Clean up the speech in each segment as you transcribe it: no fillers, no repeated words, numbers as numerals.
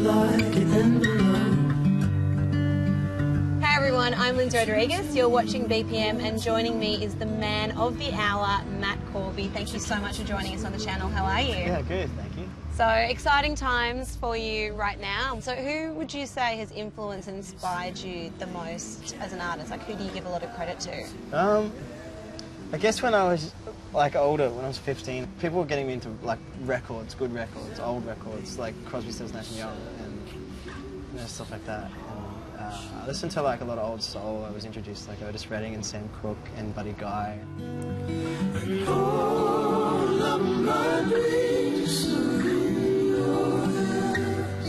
like an envelope. Hey everyone, I'm Lindsay Rodriguez. You're watching BPM, and joining me is the man of the hour, Matt Corby. Thank you so much for joining us on the channel. How are you? Yeah, good, thank you. So, exciting times for you right now. So who would you say has influenced and inspired you the most as an artist? Like, who do you give a lot of credit to? I guess when I was like older, when I was 15, people were getting me into like records, good records, old records, like Crosby, Stills, Nash & Young, and stuff like that. And, I listened to like a lot of old soul. I was introduced to like Otis Redding and Sam Cooke and Buddy Guy. And all of my dreams are in your hands.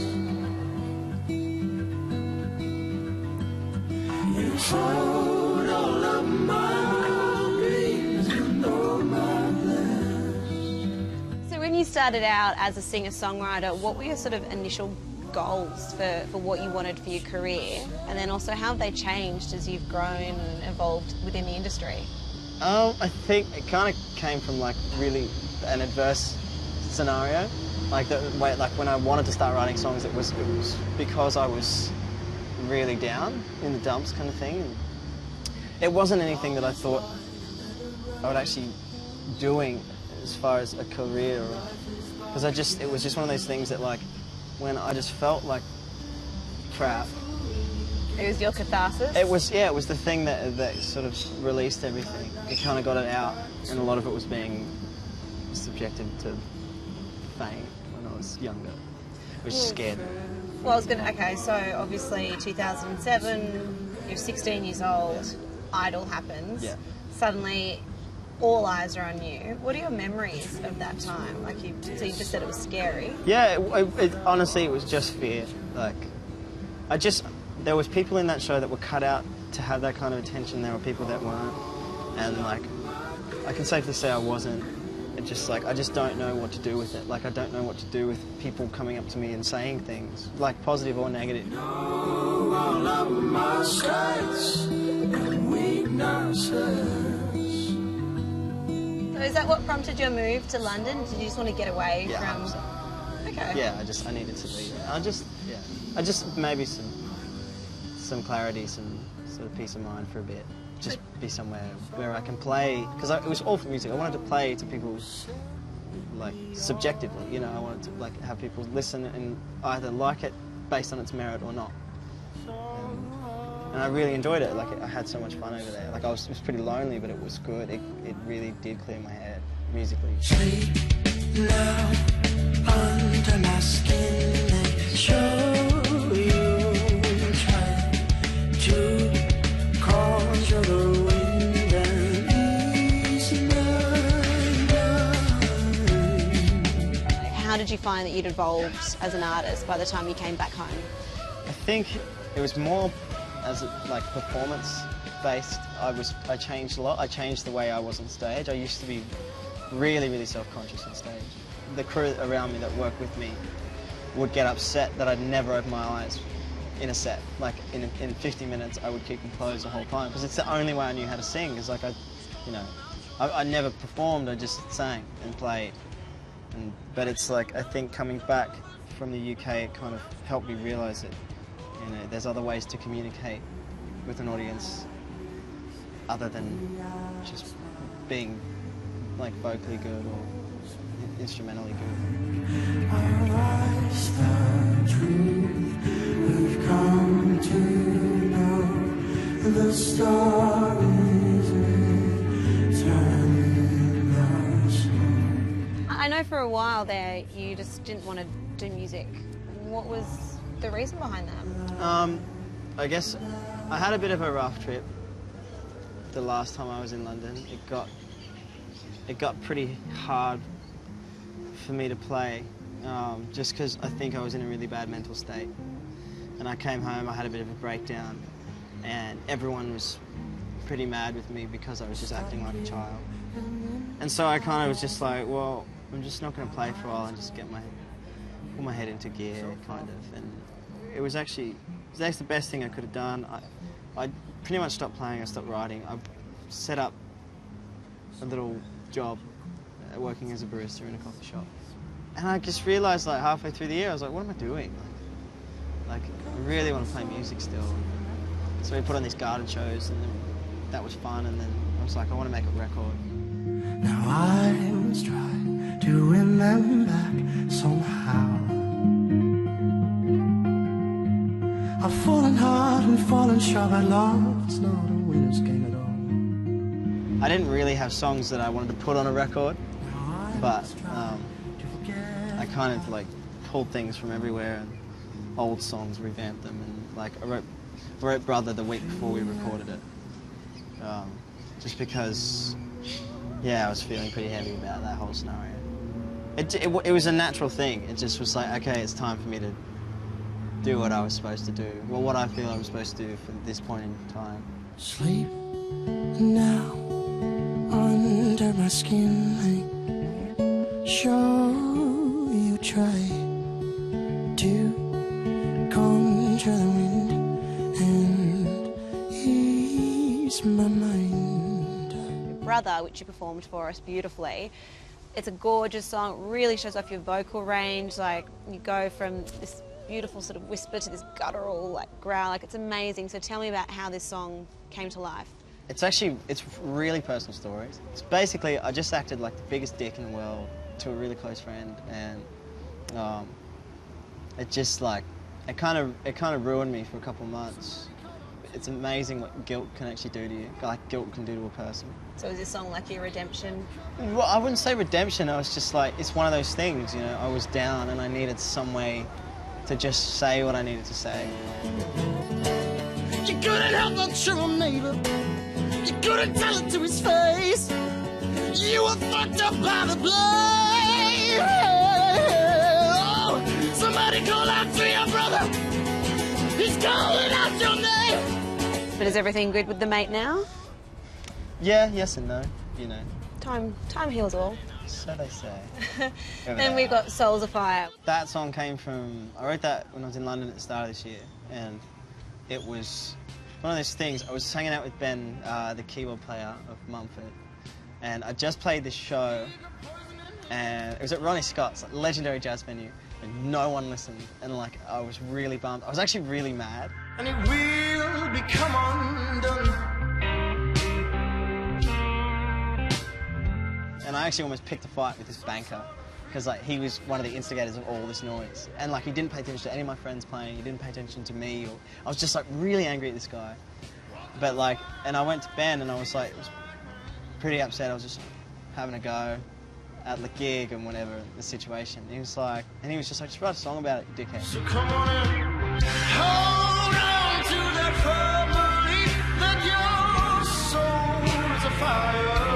You hold all of my dreams and all my plans. So when you started out as a singer-songwriter, what were your sort of initial goals for what you wanted for your career, and then also how have they changed as you've grown and evolved within the industry? I think it kind of came from like really an adverse scenario, like the way, like when I wanted to start writing songs, it was because I was really down in the dumps kind of thing. And it wasn't anything that I thought I would actually doing as far as a career, because it was just one of those things that like when I just felt like crap. It was your catharsis? It was, yeah, it was the thing that sort of released everything. It kind of got it out, and a lot of it was being subjected to fame when I was younger, which scared me. Well, I was gonna, okay, so obviously 2007, you're 16 years old, Idol happens. Yeah. Suddenly, all eyes are on you. What are your memories of that time? Like so you just said it was scary. Yeah, honestly, it was just fear. Like, there was people in that show that were cut out to have that kind of attention. There were people that weren't, and like, I can safely say I wasn't. It just like, I just don't know what to do with it. Like, I don't know what to do with people coming up to me and saying things, like positive or negative. All of my strengths and weaknesses. So is that what prompted your move to London? Did you just want to get away Yeah, from... 100%. Okay. Yeah, I needed to leave. I just maybe some clarity, some sort of peace of mind for a bit. Just be somewhere where I can play, because it was all for music. I wanted to play to people, like, subjectively, you know. I wanted to like have people listen and either like it based on its merit or not. And I really enjoyed it. Like, I had so much fun over there. Like, it was pretty lonely, but it was good. It really did clear my head musically. Sleep now under my skin and show you try to conjure the wind and ease my mind. How did you find that you'd evolved as an artist by the time you came back home? I think it was more as like performance based. I changed a lot. I changed the way I was on stage. I used to be really, really self-conscious on stage. The crew around me that worked with me would get upset that I'd never open my eyes in a set. Like in 50 minutes, I would keep them closed the whole time, because it's the only way I knew how to sing. Because like I never performed. I just sang and played. But it's like, I think coming back from the UK, it kind of helped me realise that, you know, there's other ways to communicate with an audience other than just being like vocally good or instrumentally good. Our eyes the truth, we've come to know the stories returning us home. I know for a while there you just didn't want to do music. What was the reason behind that? I guess I had a bit of a rough trip the last time I was in London. It got pretty hard for me to play, just because I think I was in a really bad mental state. And I came home, I had a bit of a breakdown, and everyone was pretty mad with me because I was just acting like a child. And so I kind of was just like, well, I'm just not going to play for a while and just put my head into gear, kind of. And it was actually the best thing I could have done. I pretty much stopped playing, I stopped writing. I set up a little job working as a barista in a coffee shop. And I just realised, like, halfway through the year, I was like, what am I doing? Like, I really want to play music still. So we put on these garden shows, and then that was fun, and then I was like, I want to make a record. Now I must try to win them back somehow. I've fallen hard and fallen short, but love's not a winner's game at all. I didn't really have songs that I wanted to put on a record, but I kind of like pulled things from everywhere and old songs, revamped them, and like I wrote Brother the week before we recorded it, just because, yeah, I was feeling pretty heavy about that whole scenario. It was a natural thing. It just was like, okay, it's time for me to do what I was supposed to do. Well, what I feel I was supposed to do for this point in time. Sleep now under my skin. Sure you try to conjure the wind and ease my mind. Brother, which you performed for us beautifully, it's a gorgeous song. It really shows off your vocal range. Like, you go from this beautiful sort of whisper to this guttural like growl. Like, it's amazing. So tell me about how this song came to life. It's really personal stories. It's basically, I just acted like the biggest dick in the world to a really close friend, and it just like, it kind of ruined me for a couple of months. It's amazing what guilt can actually do to you, like guilt can do to a person. So is this song like your redemption? Well, I wouldn't say redemption, I was just like, it's one of those things, you know, I was down and I needed some way to just say what I needed to say. You couldn't help but your neighbor. You couldn't tell it to his face. You were fucked up by the blame. Oh, somebody call out to your brother. He's calling out your name. But is everything good with the mate now? Yeah, yes and no, you know. Time heals all. So they say. Then we've got Souls Afire. That song came from, I wrote that when I was in London at the start of this year, and it was one of those things. I was hanging out with Ben, the keyboard player of Mumford, and I just played this show, and it was at Ronnie Scott's, like, legendary jazz venue, and no one listened, and like, I was really bummed. I was actually really mad. And it will become undone. And I actually almost picked a fight with this banker, because like, he was one of the instigators of all this noise. And like, he didn't pay attention to any of my friends playing, he didn't pay attention to me, or I was just like really angry at this guy. But like, and I went to Ben and I was like, pretty upset. I was just having a go at the gig and whatever, the situation. And he was just like, just write a song about it, you dickhead. So come on in, hold on to that firm belief that your soul is afire.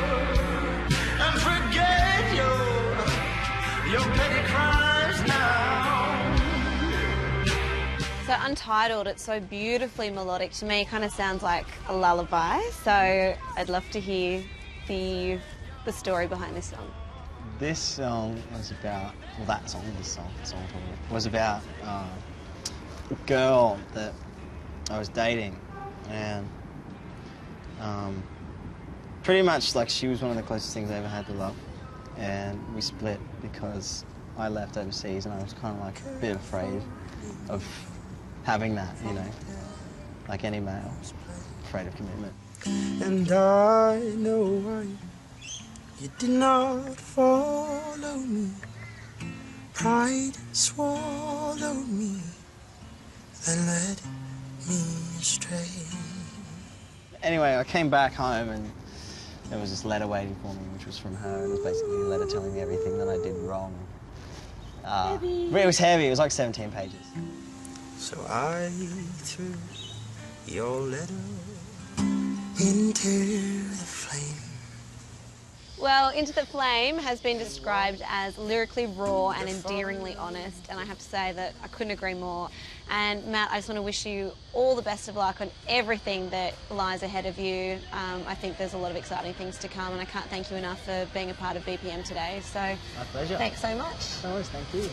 And forget your petty crimes now. So Untitled, it's so beautifully melodic. To me, it kind of sounds like a lullaby. So I'd love to hear the story behind this song. This song was about, well, this song was about a girl that I was dating, and pretty much like she was one of the closest things I ever had to love, and we split because I left overseas, and I was kind of like a bit afraid of having that, you know, like any male, afraid of commitment. And I know why you did not follow me. Pride swallowed me, then led me astray. Anyway, I came back home and there was this letter waiting for me, which was from her. It was basically a letter telling me everything that I did wrong. It was heavy, it was like 17 pages. So I threw your letter into the flame. Well, Into the Flame has been described as lyrically raw and endearingly honest, and I have to say that I couldn't agree more. And Matt, I just want to wish you all the best of luck on everything that lies ahead of you. I think there's a lot of exciting things to come, and I can't thank you enough for being a part of BPM today. So, my pleasure. Thanks so much. No worries, thank you.